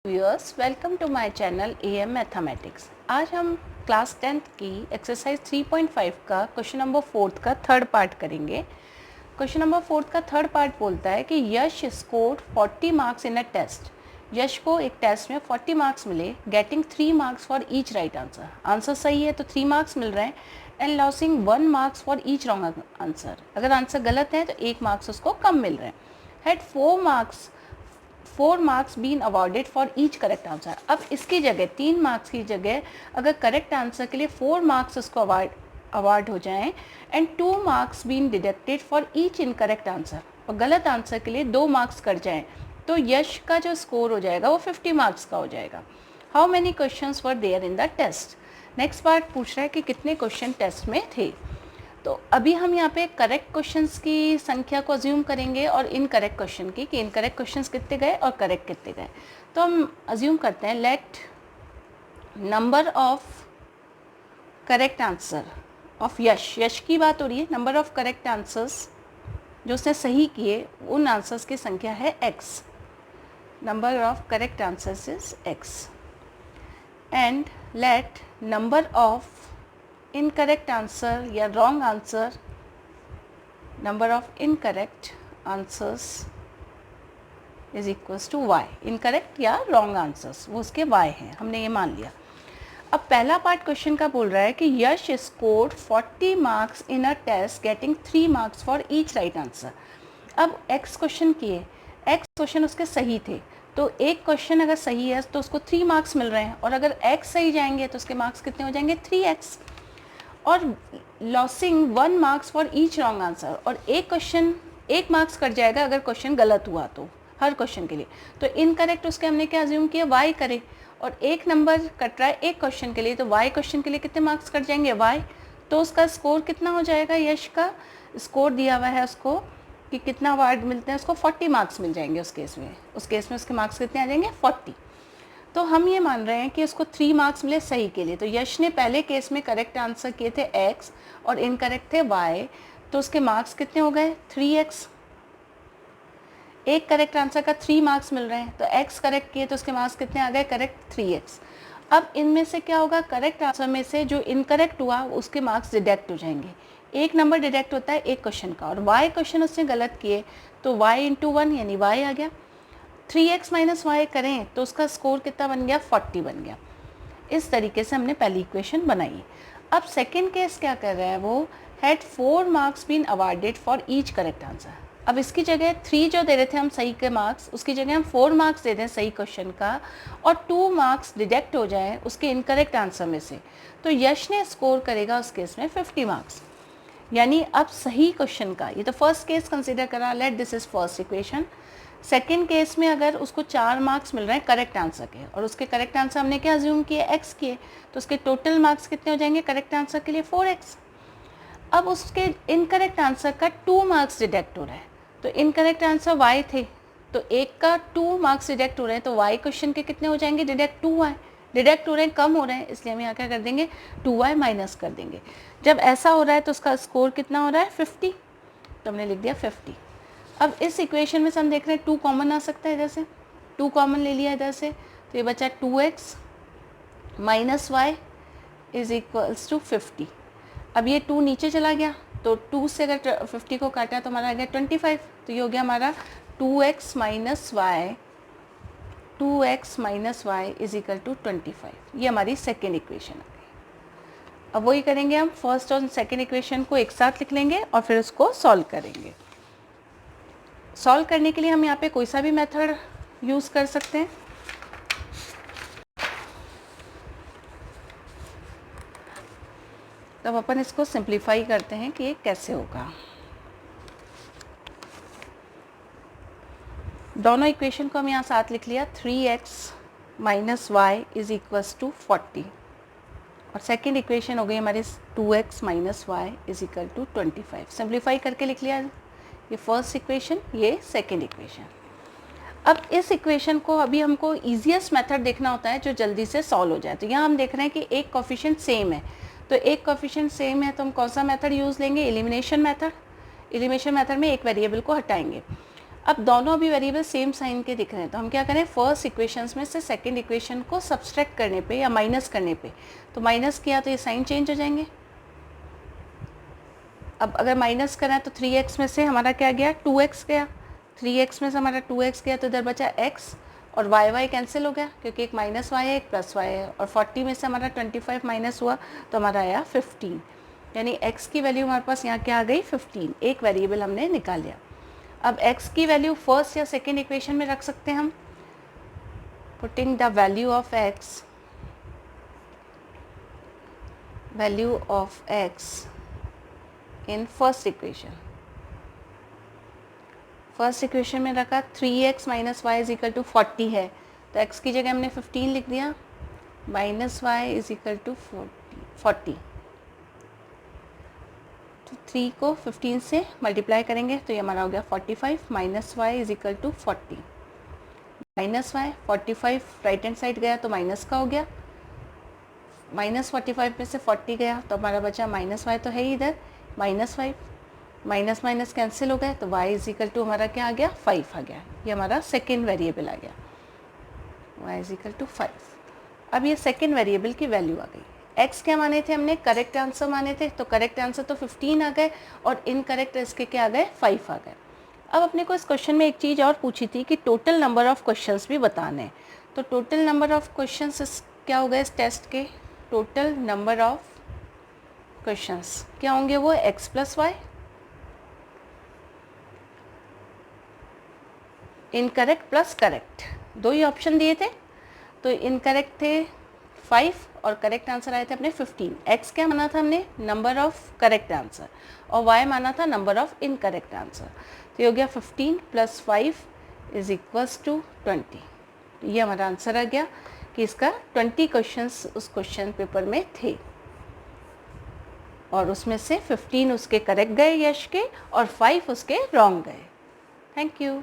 Viewers, welcome to my channel AM mathematics. आज हम class 10th की एक्सरसाइज 3.5 का क्वेश्चन नंबर 4 का थर्ड पार्ट करेंगे। क्वेश्चन नंबर 4 का थर्ड पार्ट बोलता है कि Yash scored 40 marks in a test. Yash को एक टेस्ट में 40 मार्क्स मिले, getting 3 marks for each right answer. Answer सही है तो 3 मार्क्स मिल रहे हैं and losing 1 marks for each wrong answer. अगर आंसर गलत है तो 1 मार्क्स उसको कम मिल रहे हैं। Had 4 marks been awarded for each correct answer. अब इसकी जगह 3 मार्क्स की जगह अगर करेक्ट आंसर के लिए 4 मार्क्स उसको अवार्ड हो जाएं and 2 marks been deducted for each incorrect answer, और गलत आंसर के लिए 2 मार्क्स कट जाएं, तो यश का जो स्कोर हो जाएगा वो 50 मार्क्स का हो जाएगा। How many questions were there in the test. Next part पूछ रहा है कि कितने क्वेश्चन टेस्ट में थे। तो अभी हम यहाँ पे करेक्ट क्वेश्चंस की संख्या को अज्यूम करेंगे और इनकरेक्ट क्वेश्चन की, कि इनकरेक्ट क्वेश्चंस कितने गए और करेक्ट कितने गए। तो हम अज्यूम करते हैं let number of correct answer of Yash की बात हो रही है, नंबर ऑफ करेक्ट आंसर्स जो उसने सही किए उन आंसर्स की संख्या है x। Number of correct answers is x and let number of incorrect answer या wrong answer, number of incorrect answers is equals to y। Incorrect या रॉन्ग आंसर्स वो उसके y हैं, हमने ये मान लिया। अब पहला पार्ट क्वेश्चन का बोल रहा है कि Yash scored 40 marks in a test getting 3 marks for each right answer. अब x क्वेश्चन किए, x क्वेश्चन उसके सही थे, तो एक क्वेश्चन अगर सही है तो उसको 3 मार्क्स मिल रहे हैं, और अगर x सही जाएंगे तो उसके मार्क्स कितने हो जाएंगे 3x, और losing 1 marks for each wrong answer, और एक क्वेश्चन 1 मार्क्स कट जाएगा अगर क्वेश्चन गलत हुआ तो, हर क्वेश्चन के लिए। तो इनकरेक्ट उसके हमने क्या अज्यूम किया y करे, और एक नंबर कट रहा है एक क्वेश्चन के लिए, तो y क्वेश्चन के लिए कितने मार्क्स कट जाएंगे y। तो उसका स्कोर कितना हो जाएगा, यश का स्कोर दिया हुआ है उसको कि कितना अवार्ड मिलते हैं उसको, 40 मार्क्स मिल जाएंगे उस केस में। उस केस में उसके मार्क्स कितने आ जाएंगे 40। तो हम ये मान रहे हैं कि उसको 3 मार्क्स मिले सही के लिए। तो यश ने पहले केस में करेक्ट आंसर किए थे x और इनकरेक्ट थे y, तो उसके मार्क्स कितने हो गए 3x। एक करेक्ट आंसर का 3 मार्क्स मिल रहे हैं, तो x करेक्ट किए तो उसके मार्क्स कितने आ गए करेक्ट 3x। अब इनमें से क्या होगा, करेक्ट आंसर में से जो इनकरेक्ट हुआ उसके मार्क्स डिडक्ट हो जाएंगे। एक नंबर डिडक्ट होता है एक क्वेश्चन का, और y क्वेश्चन उसने गलत किए तो y इंटू 1 यानी y आ गया। 3x माइनस वाई करें तो उसका स्कोर कितना बन गया 40 बन गया। इस तरीके से हमने पहली इक्वेशन बनाई। अब सेकंड केस क्या कर रहा है वो, had 4 marks been awarded for each correct answer. अब इसकी जगह 3 जो दे रहे थे हम सही के मार्क्स, उसकी जगह हम 4 मार्क्स दे दें सही क्वेश्चन का, और 2 मार्क्स डिडक्ट हो जाए उसके इनकरेक्ट आंसर में से, तो यश ने स्कोर करेगा उस केस में 50 मार्क्स। यानी अब सही क्वेश्चन का, ये तो फर्स्ट केस कंसिडर करा, let this is first equation. Second case में अगर उसको 4 मार्क्स मिल रहे हैं करेक्ट आंसर के, और उसके करेक्ट आंसर हमने क्या अज्यूम किए x किए, तो उसके टोटल मार्क्स कितने हो जाएंगे करेक्ट आंसर के लिए 4x। अब उसके इनकरेक्ट आंसर का 2 मार्क्स डिडक्ट हो रहा है, तो इनकरेक्ट आंसर y थे, तो एक का 2 मार्क्स डिडक्ट हो रहे हैं, तो y क्वेश्चन के कितने हो जाएंगे डिडक्ट 2y। डिडक्ट हो रहे हैं कम हो रहे हैं, इसलिए हम यहाँ क्या कर देंगे 2y माइनस कर देंगे। जब ऐसा हो रहा है तो उसका स्कोर कितना हो रहा है 50, तो हमने लिख दिया 50। अब इस इक्वेशन में से हम देख रहे हैं 2 कॉमन आ सकता है, इधर से 2 कॉमन ले लिया इधर से, तो ये बचा 2x minus Y is equals to 50। अब ये 2 नीचे चला गया, तो 2 से अगर 50 को काटा तो हमारा आ गया 25, तो ये हो गया हमारा 2x minus Y is equal to 25। ये हमारी सेकेंड इक्वेशन आ गई। अब वही करेंगे हम, फर्स्ट और सेकेंड इक्वेशन को एक साथ लिख लेंगे और फिर उसको सॉल्व करेंगे। सॉल्व करने के लिए हम यहाँ पे कोई सा भी मेथड यूज़ कर सकते हैं। तब अपन इसको सिंप्लीफाई करते हैं कि ये कैसे होगा। दोनों इक्वेशन को हम यहाँ साथ लिख लिया, 3x minus Y is equals to 40, और सेकेंड इक्वेशन हो गई हमारी 2x minus Y is equal to 25। Simplify करके लिख लिया, ये फर्स्ट इक्वेशन, ये सेकेंड इक्वेशन। अब इस इक्वेशन को अभी हमको ईजीएस्ट मेथड देखना होता है जो जल्दी से सॉल्व हो जाए। तो यहाँ हम देख रहे हैं कि एक कोफिशिएंट सेम है, तो एक कोफिशिएंट सेम है तो हम कौन सा मेथड यूज़ लेंगे, एलिमिनेशन मेथड। एलिमिनेशन मेथड में एक वेरिएबल को हटाएंगे। अब दोनों अभी वेरिएबल सेम साइन के दिख रहे हैं, तो हम क्या करें, फर्स्ट इक्वेशंस में से सेकंड इक्वेशन को सब्सट्रैक्ट करने पे या माइनस करने पे, तो माइनस किया तो ये साइन चेंज हो जाएंगे। अब अगर माइनस करें तो 3x में से हमारा क्या गया, 2x गया, 3x में से हमारा 2x गया, तो इधर बचा x और y कैंसिल हो गया क्योंकि एक माइनस y है एक प्लस y है, और 40 में से हमारा 25 माइनस हुआ तो हमारा आया 15, यानी x की वैल्यू हमारे पास यहाँ क्या आ गई, 15। एक वेरिएबल हमने निकाल लिया। अब x की वैल्यू फर्स्ट या सेकेंड इक्वेशन में रख सकते हैं हम, putting the value of x in first equation. First equation में रखा 3x minus Y is equal to 40 है, तो x की जगह हमने 15 लिख दिया, minus Y is equal to 40। तो 3 को 15 से मल्टीप्लाई करेंगे तो ये हमारा हो गया 45 minus Y is equal to 40। Minus Y 45 right hand side गया तो माइनस का हो गया, माइनस 45 में से 40 गया तो हमारा बचा माइनस वाई, तो है ही इधर -5, माइनस माइनस कैंसिल हो गए तो y इज इक्वल टू हमारा क्या आ गया, 5 आ गया। ये हमारा सेकेंड वेरिएबल आ गया, y इज इक्वल टू 5। अब ये सेकेंड वेरिएबल की वैल्यू आ गई। x क्या माने थे हमने, करेक्ट आंसर माने थे, तो करेक्ट आंसर तो 15 आ गए और इनकरेक्ट इसके क्या आ गए, 5 आ गए। अब अपने को इस क्वेश्चन में एक चीज़ और पूछी थी कि टोटल नंबर ऑफ क्वेश्चंस भी बताने हैं, तो टोटल नंबर ऑफ क्वेश्चंस क्या हो गए इस टेस्ट के, टोटल नंबर ऑफ क्वेश्चंस क्या होंगे, वो x plus Y, incorrect plus correct, दो ही ऑप्शन दिए थे, तो इनकरेक्ट थे 5 और करेक्ट आंसर आए थे अपने 15। x क्या माना था हमने, नंबर ऑफ करेक्ट आंसर, और y माना था नंबर ऑफ इनकरेक्ट आंसर, तो ये हो गया 15 प्लस 5 इज इक्वल्स टू 20। तो ये हमारा आंसर आ गया कि इसका 20 क्वेश्चंस उस क्वेश्चन पेपर में थे और उसमें से 15 उसके करेक्ट गए यश के और 5 उसके रॉन्ग गए। Thank you.